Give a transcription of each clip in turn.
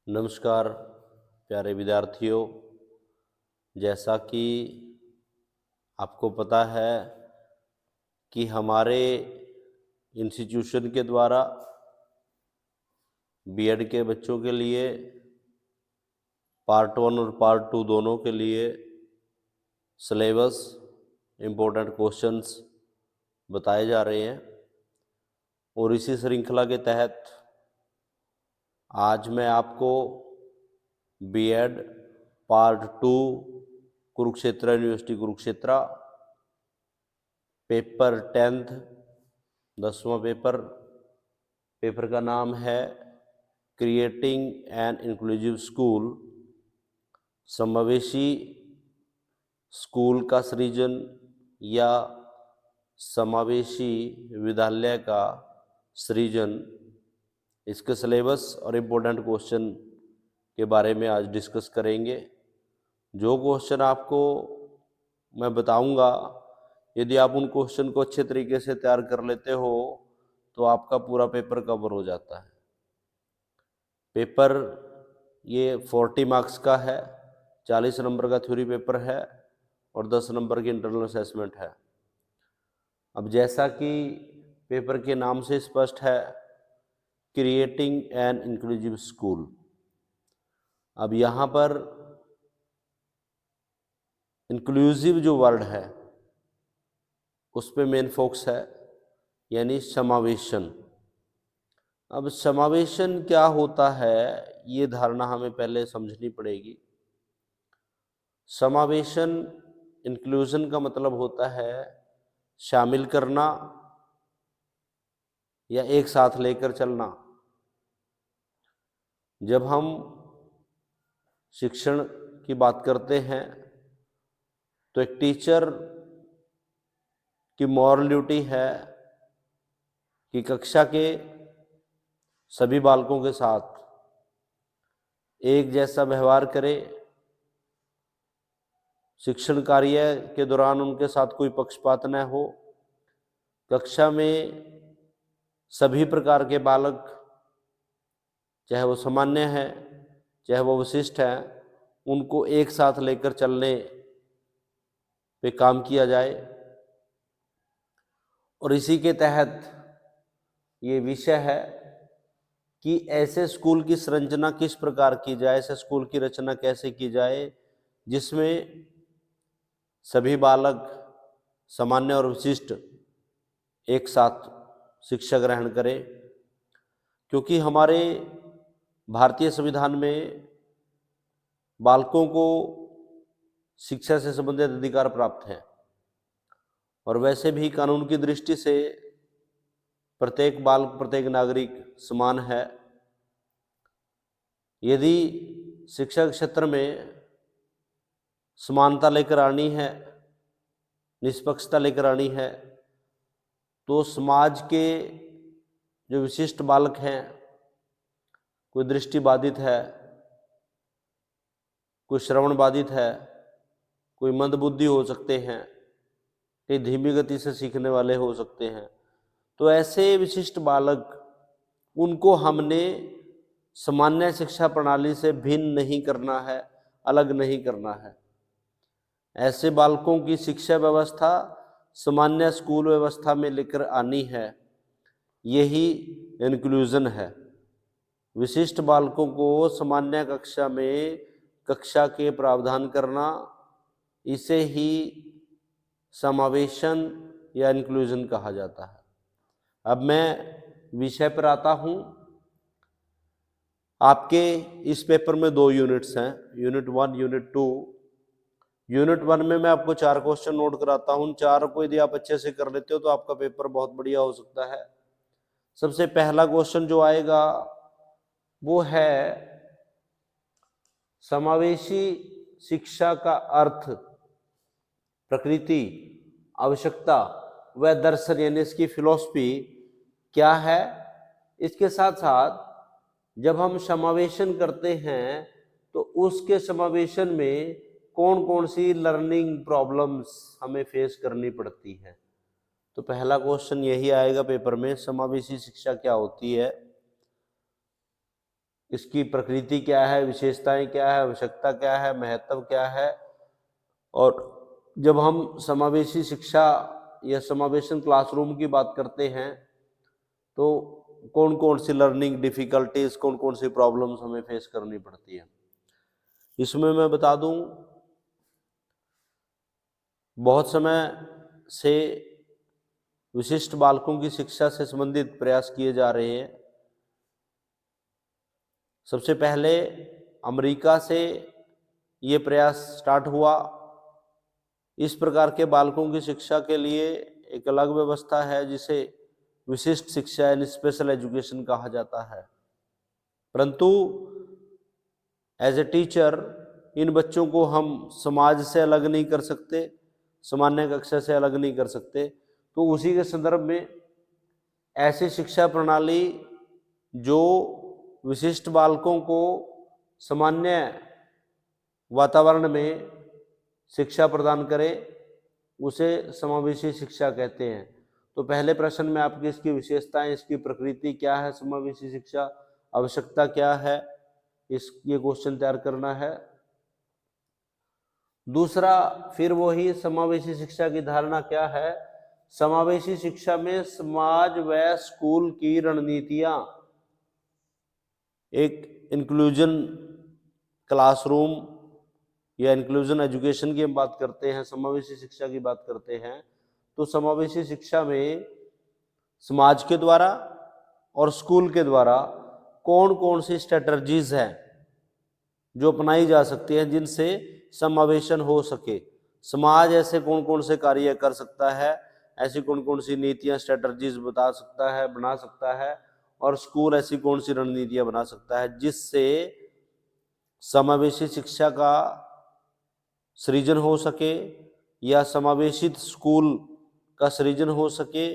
नमस्कार प्यारे विद्यार्थियों। जैसा कि आपको पता है कि हमारे इंस्टीट्यूशन के द्वारा बीएड के बच्चों के लिए पार्ट 1 और पार्ट 2 दोनों के लिए सिलेबस, इम्पोर्टेंट क्वेश्चंस बताए जा रहे हैं और इसी श्रृंखला के तहत आज मैं आपको BEd part 2 Kurukshetra university Kurukshetra paper 10th 10वां पेपर का नाम है क्रिएटिंग एन इंक्लूसिव स्कूल, समावेशी स्कूल का सृजन या समावेशी विद्यालय का सृजन। इसके सिलेबस और इम्पोर्टेंट क्वेश्चन के बारे में आज डिस्कस करेंगे। जो क्वेश्चन आपको मैं बताऊंगा, यदि आप उन क्वेश्चन को अच्छे तरीके से तैयार कर लेते हो तो आपका पूरा पेपर कवर हो जाता है। पेपर ये 40 मार्क्स का है, 40 नंबर का थ्योरी पेपर है और 10 नंबर की इंटरनल असेसमेंट है। अब जैसा कि पेपर के नाम से स्पष्ट है, क्रिएटिंग एन इंक्लूसिव स्कूल। अब यहाँ पर इंक्लूसिव जो वर्ड है उस पे मेन फोकस है, यानी समावेशन। अब समावेशन क्या होता है, ये धारणा हमें पहले समझनी पड़ेगी। समावेशन, इंक्लूजन का मतलब होता है शामिल करना या एक साथ लेकर चलना। जब हम शिक्षण की बात करते हैं तो एक टीचर की मॉरल ड्यूटी है कि कक्षा के सभी बालकों के साथ एक जैसा व्यवहार करे, शिक्षण कार्य के दौरान उनके साथ कोई पक्षपात न हो, कक्षा में सभी प्रकार के बालक, चाहे वो सामान्य है चाहे वो विशिष्ट है, उनको एक साथ लेकर चलने पे काम किया जाए। और इसी के तहत ये विषय है कि ऐसे स्कूल की संरचना किस प्रकार की जाए, ऐसे स्कूल की रचना कैसे की जाए जिसमें सभी बालक सामान्य और विशिष्ट एक साथ शिक्षा ग्रहण करें। क्योंकि हमारे भारतीय संविधान में बालकों को शिक्षा से संबंधित अधिकार प्राप्त हैं और वैसे भी कानून की दृष्टि से प्रत्येक बालक, प्रत्येक नागरिक समान है। यदि शिक्षा क्षेत्र में समानता लेकर आनी है, निष्पक्षता लेकर आनी है, तो समाज के जो विशिष्ट बालक हैं, कोई दृष्टि बाधित है, कोई श्रवण बाधित है, कोई मंदबुद्धि हो सकते हैं, कई धीमी गति से सीखने वाले हो सकते हैं, तो ऐसे विशिष्ट बालक, उनको हमने सामान्य शिक्षा प्रणाली से भिन्न नहीं करना है, अलग नहीं करना है। ऐसे बालकों की शिक्षा व्यवस्था सामान्य स्कूल व्यवस्था में लेकर आनी है, यही इंक्लूजन है। विशिष्ट बालकों को सामान्य कक्षा में कक्षा के प्रावधान करना, इसे ही समावेशन या इंक्लूजन कहा जाता है। अब मैं विषय पर आता हूं। आपके इस पेपर में 2 यूनिट्स हैं, यूनिट 1, यूनिट 2। यूनिट 1 में मैं आपको 4 क्वेश्चन नोट कराता हूं। 4 को यदि आप अच्छे से कर लेते हो तो आपका पेपर बहुत बढ़िया हो सकता है। सबसे पहला क्वेश्चन जो आएगा वो है समावेशी शिक्षा का अर्थ, प्रकृति, आवश्यकता व दर्शन, यानी इसकी फिलॉसफी क्या है। इसके साथ साथ जब हम समावेशन करते हैं तो उसके समावेशन में कौन कौन सी लर्निंग प्रॉब्लम्स हमें फेस करनी पड़ती है। तो पहला क्वेश्चन यही आएगा पेपर में, समावेशी शिक्षा क्या होती है। इसकी प्रकृति क्या है, विशेषताएं क्या है, आवश्यकता क्या है, महत्व क्या है। और जब हम समावेशी शिक्षा या समावेशन क्लासरूम की बात करते हैं तो कौन कौन सी लर्निंग डिफिकल्टीज, कौन कौन सी प्रॉब्लम्स हमें फेस करनी पड़ती है। इसमें मैं बता दूं, बहुत समय से विशिष्ट बालकों की शिक्षा से संबंधित प्रयास किए जा रहे हैं। सबसे पहले अमेरिका से ये प्रयास स्टार्ट हुआ। इस प्रकार के बालकों की शिक्षा के लिए एक अलग व्यवस्था है जिसे विशिष्ट शिक्षा यानी स्पेशल एजुकेशन कहा जाता है। परंतु एज ए टीचर इन बच्चों को हम समाज से अलग नहीं कर सकते, सामान्य कक्षा से अलग नहीं कर सकते। तो उसी के संदर्भ में ऐसी शिक्षा प्रणाली जो विशिष्ट बालकों को सामान्य वातावरण में शिक्षा प्रदान करे उसे समावेशी शिक्षा कहते हैं। तो पहले प्रश्न में आपकी इसकी विशेषताएं, इसकी प्रकृति क्या है, समावेशी शिक्षा, आवश्यकता क्या है, ये क्वेश्चन तैयार करना है। दूसरा, फिर वही समावेशी शिक्षा की धारणा क्या है। समावेशी शिक्षा में समाज व स्कूल की रणनीतियां, एक इंक्लूजन क्लासरूम या इंक्लूजन एजुकेशन की हम बात करते हैं, समावेशी शिक्षा की बात करते हैं, तो समावेशी शिक्षा में समाज के द्वारा और स्कूल के द्वारा कौन कौन सी स्ट्रेटजीज हैं जो अपनाई जा सकती हैं जिनसे समावेशन हो सके। समाज ऐसे कौन कौन से कार्य कर सकता है, ऐसी कौन कौन सी नीतियां, स्ट्रेटजीज बता सकता है, बना सकता है, और स्कूल ऐसी कौन सी रणनीतियां बना सकता है जिससे समावेशी शिक्षा का सृजन हो सके, या समावेशित स्कूल का सृजन हो सके,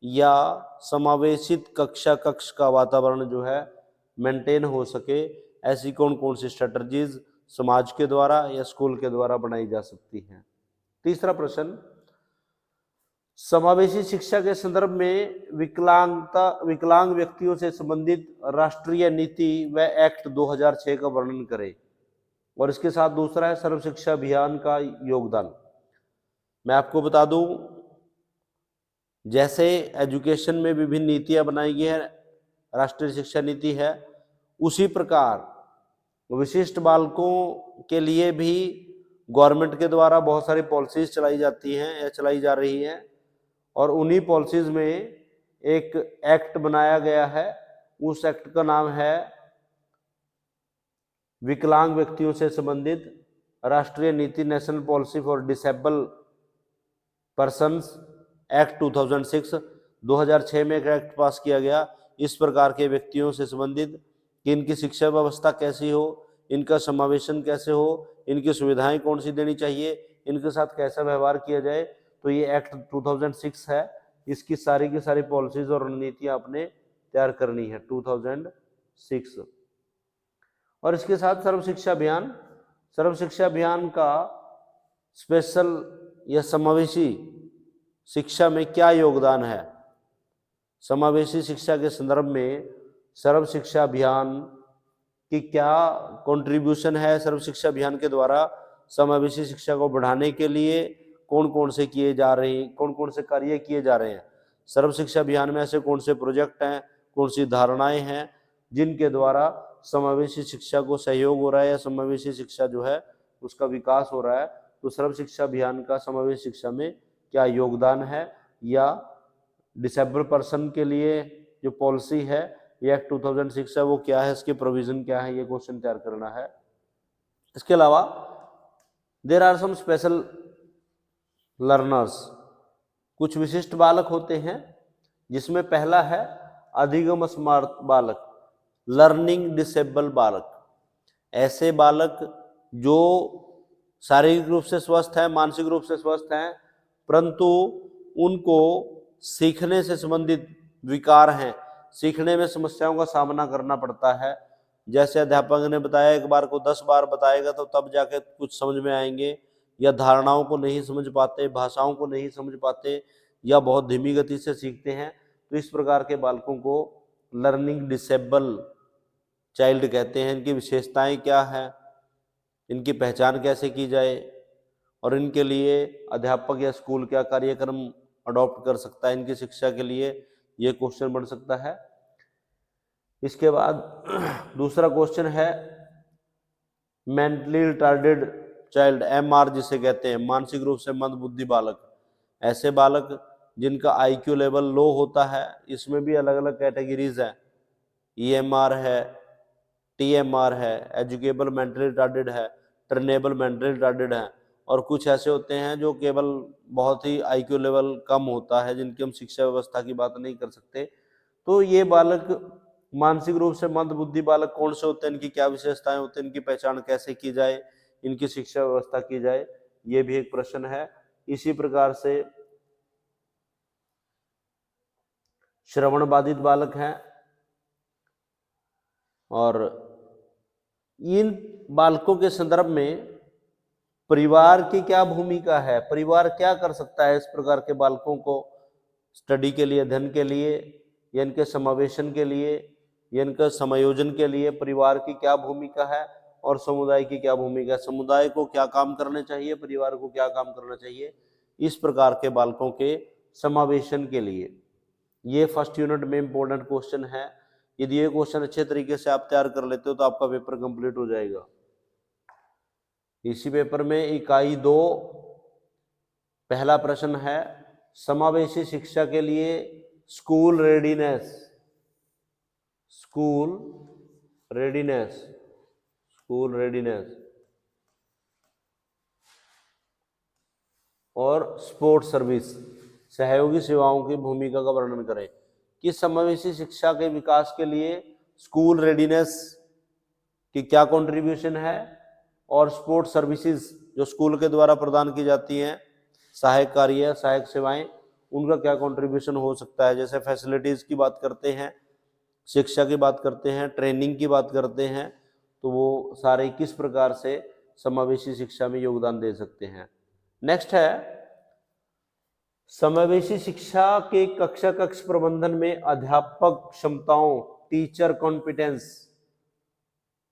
या समावेशित कक्ष का वातावरण जो है मेंटेन हो सके। ऐसी कौन कौन सी स्ट्रेटजीज समाज के द्वारा या स्कूल के द्वारा बनाई जा सकती हैं। तीसरा प्रश्न, समावेशी शिक्षा के संदर्भ में विकलांग व्यक्तियों से संबंधित राष्ट्रीय नीति व एक्ट 2006 का वर्णन करें। और इसके साथ दूसरा है सर्व शिक्षा अभियान का योगदान। मैं आपको बता दूं, जैसे एजुकेशन में विभिन्न नीतियां बनाई गई है, राष्ट्रीय शिक्षा नीति है, उसी प्रकार विशिष्ट बालकों के लिए भी गवर्नमेंट के द्वारा बहुत सारी पॉलिसीज चलाई जाती हैं या चलाई जा रही हैं। और उन्हीं पॉलिसीज में एक एक्ट बनाया गया है, उस एक्ट का नाम है विकलांग व्यक्तियों से संबंधित राष्ट्रीय नीति, national policy for disable persons act 2006। 2006 में एक एक्ट पास किया गया इस प्रकार के व्यक्तियों से संबंधित कि इनकी शिक्षा व्यवस्था कैसी हो, इनका समावेशन कैसे हो, इनकी सुविधाएं कौन सी देनी चाहिए, इनके साथ कैसा व्यवहार किया जाए। तो ये एक्ट 2006 है, इसकी सारी की सारी पॉलिसीज और रणनीतियां आपने तैयार करनी है 2006। और इसके साथ सर्व शिक्षा अभियान का स्पेशल या समावेशी शिक्षा में क्या योगदान है। समावेशी शिक्षा के संदर्भ में सर्व शिक्षा अभियान की क्या कंट्रीब्यूशन है, सर्व शिक्षा अभियान के द्वारा समावेशी शिक्षा को बढ़ाने के लिए कौन कौन से कार्य किए जा रहे हैं। सर्व शिक्षा अभियान में ऐसे कौन से प्रोजेक्ट हैं, कौन सी धारणाएं हैं जिनके द्वारा समावेशी शिक्षा को सहयोग हो रहा है या समावेशी शिक्षा जो है उसका विकास हो रहा है। तो सर्व शिक्षा अभियान का समावेशी शिक्षा में क्या योगदान है, या डिसेबल पर्सन के लिए जो पॉलिसी है ये एक्ट 2006 है वो क्या है, इसके प्रोविजन क्या है, ये क्वेश्चन तैयार करना है। इसके अलावा there are some special learners, कुछ विशिष्ट बालक होते हैं जिसमें पहला है अधिगम स्मार्त बालक, लर्निंग डिसेबल बालक। ऐसे बालक जो शारीरिक रूप से स्वस्थ हैं, मानसिक रूप से स्वस्थ हैं, परंतु उनको सीखने से संबंधित विकार हैं, सीखने में समस्याओं का सामना करना पड़ता है। जैसे अध्यापक ने बताया, एक बार को 10 बार बताएगा तो तब जाके कुछ समझ में आएंगे, या धारणाओं को नहीं समझ पाते, भाषाओं को नहीं समझ पाते, या बहुत धीमी गति से सीखते हैं। तो इस प्रकार के बालकों को लर्निंग डिसेबल चाइल्ड कहते हैं, इनकी विशेषताएं क्या है, इनकी पहचान कैसे की जाए और इनके लिए अध्यापक या स्कूल क्या कार्यक्रम अडॉप्ट कर सकता है इनकी शिक्षा के लिए, ये क्वेश्चन बन सकता है। इसके बाद दूसरा क्वेश्चन है मेंटली रिटार्डेड चाइल्ड, एमआर जिसे कहते हैं, मानसिक रूप से मंदबुद्धि बालक। ऐसे बालक जिनका आईक्यू लेवल लो होता है, इसमें भी अलग अलग कैटेगरीज हैं, ईएमआर है, टीएमआर है, एजुकेबल मेंटली रिटार्डेड है, ट्रेनेबल मेंटली रिटार्डेड है, और कुछ ऐसे होते हैं जो केवल बहुत ही आईक्यू लेवल कम होता है, जिनकी हम शिक्षा व्यवस्था की बात नहीं कर सकते। तो ये बालक मानसिक रूप से मंदबुद्धि बालक कौन से होते हैं, इनकी क्या विशेषताएं होती हैं, इनकी पहचान कैसे की जाए, इनकी शिक्षा व्यवस्था की जाए, ये भी एक प्रश्न है। इसी प्रकार से श्रवण बाधित बालक हैं, और इन बालकों के संदर्भ में परिवार की क्या भूमिका है, परिवार क्या कर सकता है इस प्रकार के बालकों को स्टडी के लिए, अध्ययन के लिए, या इनके समावेशन के लिए, या इनके समायोजन के लिए परिवार की क्या भूमिका है और समुदाय की क्या भूमिका है, समुदाय को क्या काम करने चाहिए, परिवार को क्या काम करना चाहिए, इस प्रकार के बालकों के समावेशन के लिए। ये फर्स्ट यूनिट में इंपॉर्टेंट क्वेश्चन है। यदि ये क्वेश्चन अच्छे तरीके से आप तैयार कर लेते हो तो आपका पेपर कंप्लीट हो जाएगा। इसी पेपर में इकाई 2 पहला प्रश्न है समावेशी शिक्षा के लिए school readiness, school readiness, school readiness और स्पोर्ट्स सर्विस, सहयोगी सेवाओं की भूमिका का वर्णन करें कि समावेशी शिक्षा के विकास के लिए स्कूल रेडीनेस की क्या कंट्रीब्यूशन है और स्पोर्ट्स सर्विसेज जो स्कूल के द्वारा प्रदान की जाती हैं, सहायक कार्य, सहायक सेवाएं, उनका क्या कंट्रीब्यूशन हो सकता है। जैसे फैसिलिटीज की बात करते हैं, शिक्षा की बात करते हैं, ट्रेनिंग की बात करते हैं, तो वो सारे किस प्रकार से समावेशी शिक्षा में योगदान दे सकते हैं। नेक्स्ट है समावेशी शिक्षा के कक्षा कक्ष प्रबंधन में अध्यापक क्षमताओं, टीचर कॉम्पिटेंस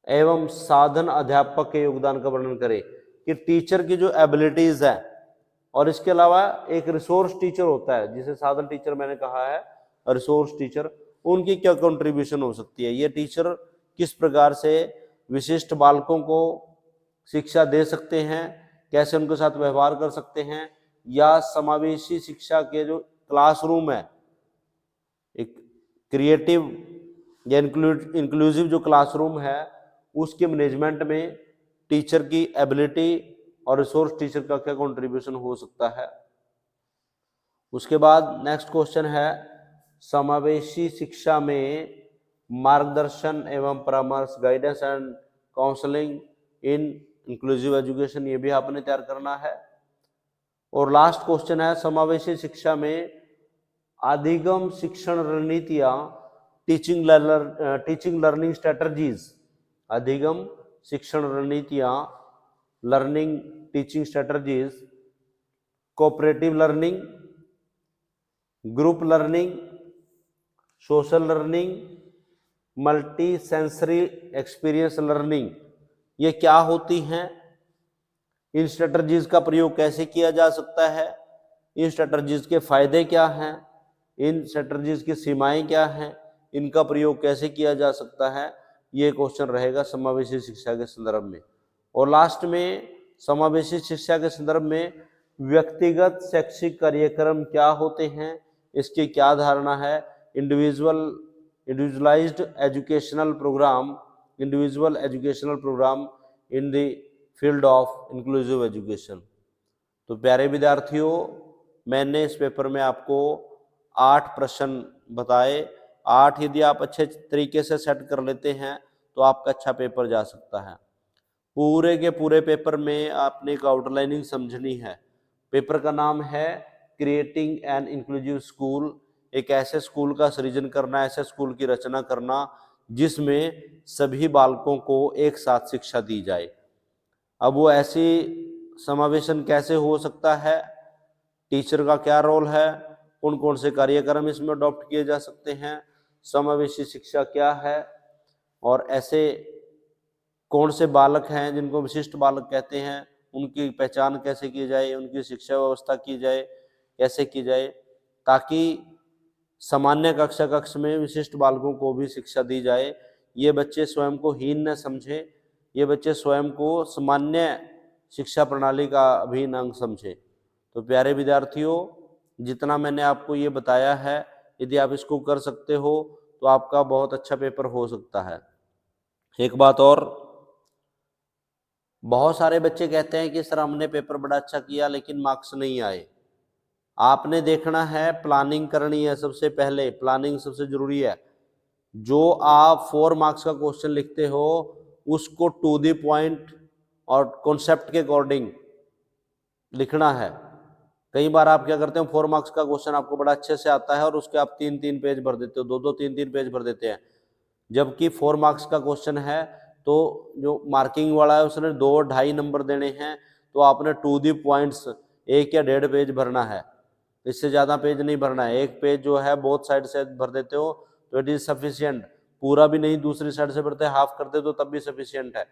एवं साधन अध्यापक के योगदान का वर्णन करें कि टीचर की जो एबिलिटीज है, और इसके अलावा एक रिसोर्स टीचर होता है जिसे साधन टीचर मैंने कहा है, रिसोर्स टीचर, उनकी क्या कंट्रीब्यूशन हो सकती है, ये टीचर किस प्रकार से विशिष्ट बालकों को शिक्षा दे सकते हैं, कैसे उनके साथ व्यवहार कर सकते हैं, या समावेशी शिक्षा के जो क्लासरूम है, एक क्रिएटिव या इंक्लूसिव जो क्लासरूम है, उसके मैनेजमेंट में टीचर की एबिलिटी और रिसोर्स टीचर का क्या कंट्रीब्यूशन हो सकता है। उसके बाद नेक्स्ट क्वेश्चन है समावेशी शिक्षा में मार्गदर्शन एवं परामर्श, guidance and counselling in inclusive education, ये भी आपने तैयार करना है। और लास्ट क्वेश्चन है समावेशी शिक्षा में अधिगम शिक्षण रणनीतियां, टीचिंग लर्निंग स्ट्रेटजीज, अधिगम शिक्षण रणनीतियां, learning teaching strategies, cooperative learning, group learning, social learning, multi sensory experience learning, ये क्या होती हैं, इन स्ट्रेटजीज का प्रयोग कैसे किया जा सकता है, इन स्ट्रेटजीज के फायदे क्या हैं, इन स्ट्रेटजीज की सीमाएं क्या हैं, इनका प्रयोग कैसे किया जा सकता है, ये क्वेश्चन रहेगा समावेशी शिक्षा के संदर्भ में। और लास्ट में समावेशी शिक्षा के संदर्भ में व्यक्तिगत शैक्षिक कार्यक्रम क्या होते हैं, इसकी क्या धारणा है, individualized educational program, individual educational program in the field of inclusive education. तो प्यारे विद्यार्थियों, मैंने इस पेपर में आपको 8 प्रश्न बताए। 8 यदि आप अच्छे तरीके से सेट कर लेते हैं तो आपका अच्छा पेपर जा सकता है। पूरे के पूरे पेपर में आपने एक आउटलाइनिंग समझनी है। पेपर का नाम है क्रिएटिंग एन इंक्लूसिव स्कूल, एक ऐसे स्कूल का सृजन करना, ऐसे स्कूल की रचना करना जिसमें सभी बालकों को एक साथ शिक्षा दी जाए। अब वो ऐसी समावेशन कैसे हो सकता है, टीचर का क्या रोल है, कौन कौन से कार्यक्रम इसमें अडॉप्ट किए जा सकते हैं, समावेशी शिक्षा क्या है, और ऐसे कौन से बालक हैं जिनको विशिष्ट बालक कहते हैं, उनकी पहचान कैसे की जाए, उनकी शिक्षा व्यवस्था की जाए, कैसे की जाए, ताकि सामान्य कक्षा में विशिष्ट बालकों को भी शिक्षा दी जाए। ये बच्चे स्वयं को हीन न समझें, ये बच्चे स्वयं को सामान्य शिक्षा प्रणाली का अभिन्न अंग समझें। तो प्यारे विद्यार्थियों, जितना मैंने आपको ये बताया है, यदि आप इसको कर सकते हो तो आपका बहुत अच्छा पेपर हो सकता है। एक बात और, बहुत सारे बच्चे कहते हैं कि सर हमने पेपर बड़ा अच्छा किया लेकिन मार्क्स नहीं आए। आपने देखना है, प्लानिंग करनी है। सबसे पहले प्लानिंग सबसे जरूरी है। जो आप 4 मार्क्स का क्वेश्चन लिखते हो उसको टू द पॉइंट और कॉन्सेप्ट के अकॉर्डिंग लिखना है। कई बार आप क्या करते हो, 4 मार्क्स का क्वेश्चन आपको बड़ा अच्छे से आता है और उसके आप 3-3 पेज भर देते हो, 2-2 3-3 पेज भर देते हैं। जबकि 4 मार्क्स का क्वेश्चन है तो जो मार्किंग वाला है उसने 2-2.5 नंबर देने हैं, तो आपने टू दी पॉइंट्स 1 या 1.5 पेज भरना है, इससे ज़्यादा पेज नहीं भरना है। एक पेज जो है बोथ साइड से भर देते हो तो इट इज़ सफिशियंट। पूरा भी नहीं, दूसरी साइड से भरते, हाफ करते तो तब भी सफिशियंट है।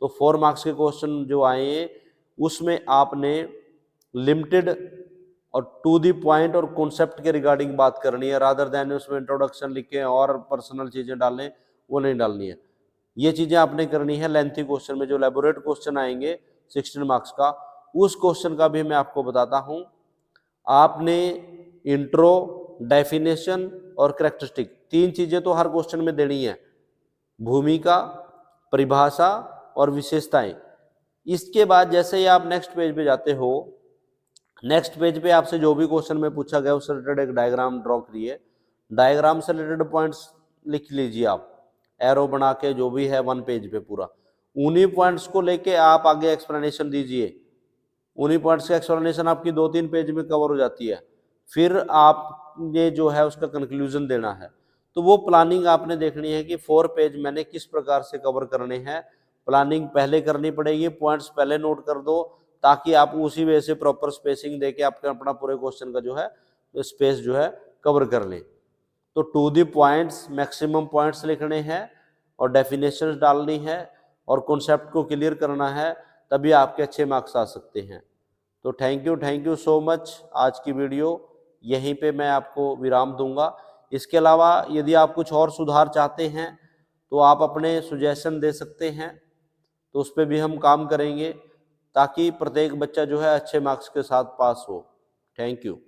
तो 4 मार्क्स के क्वेश्चन जो आए उसमें आपने लिमिटेड और टू दी पॉइंट और कॉन्सेप्ट के रिगार्डिंग बात करनी है, रादर देन उसमें इंट्रोडक्शन लिखे और पर्सनल चीज़ें डालें, वो नहीं डालनी है। ये चीज़ें आपने करनी है। लेंथी क्वेश्चन में जो एलैबोरेट क्वेश्चन आएंगे 16 मार्क्स का, उस क्वेश्चन का भी मैं आपको बताता हूँ। आपने इंट्रो, डेफिनेशन और कैरेक्टरिस्टिक, 3 चीज़ें तो हर क्वेश्चन में देनी है। भूमिका, परिभाषा और विशेषताएं। इसके बाद जैसे ही आप नेक्स्ट पेज पे जाते हो, नेक्स्ट पेज पे आपसे जो भी क्वेश्चन में पूछा गया उससे रिलेटेड एक डायग्राम ड्रॉ करिए। डायग्राम से रिलेटेड पॉइंट्स लिख लीजिए आप, एरो बना के, जो भी है 1 पेज पे पूरा। उन्हीं पॉइंट्स को लेके आप आगे एक्सप्लेनेशन दीजिए। उन्हीं पॉइंट्स का एक्सप्लेनेशन आपकी 2-3 पेज में कवर हो जाती है। फिर आपने जो है उसका कंक्लूजन देना है। तो वो प्लानिंग आपने देखनी है कि 4 पेज मैंने किस प्रकार से कवर करने हैं। प्लानिंग पहले करनी पड़ेगी, पॉइंट्स पहले नोट कर दो, ताकि आप उसी वे से प्रॉपर स्पेसिंग देके आपका अपना पूरे क्वेश्चन का जो है स्पेस जो है कवर कर लें। तो to the points, maximum points लिखने हैं और डेफिनेशंस डालनी है और कॉन्सेप्ट को क्लियर करना है, तभी आपके अच्छे मार्क्स आ सकते हैं। तो थैंक यू सो मच। आज की वीडियो यहीं पे मैं आपको विराम दूंगा। इसके अलावा यदि आप कुछ और सुधार चाहते हैं तो आप अपने सुजेशन दे सकते हैं, तो उस पर भी हम काम करेंगे, ताकि प्रत्येक बच्चा जो है अच्छे मार्क्स के साथ पास हो। Thank you.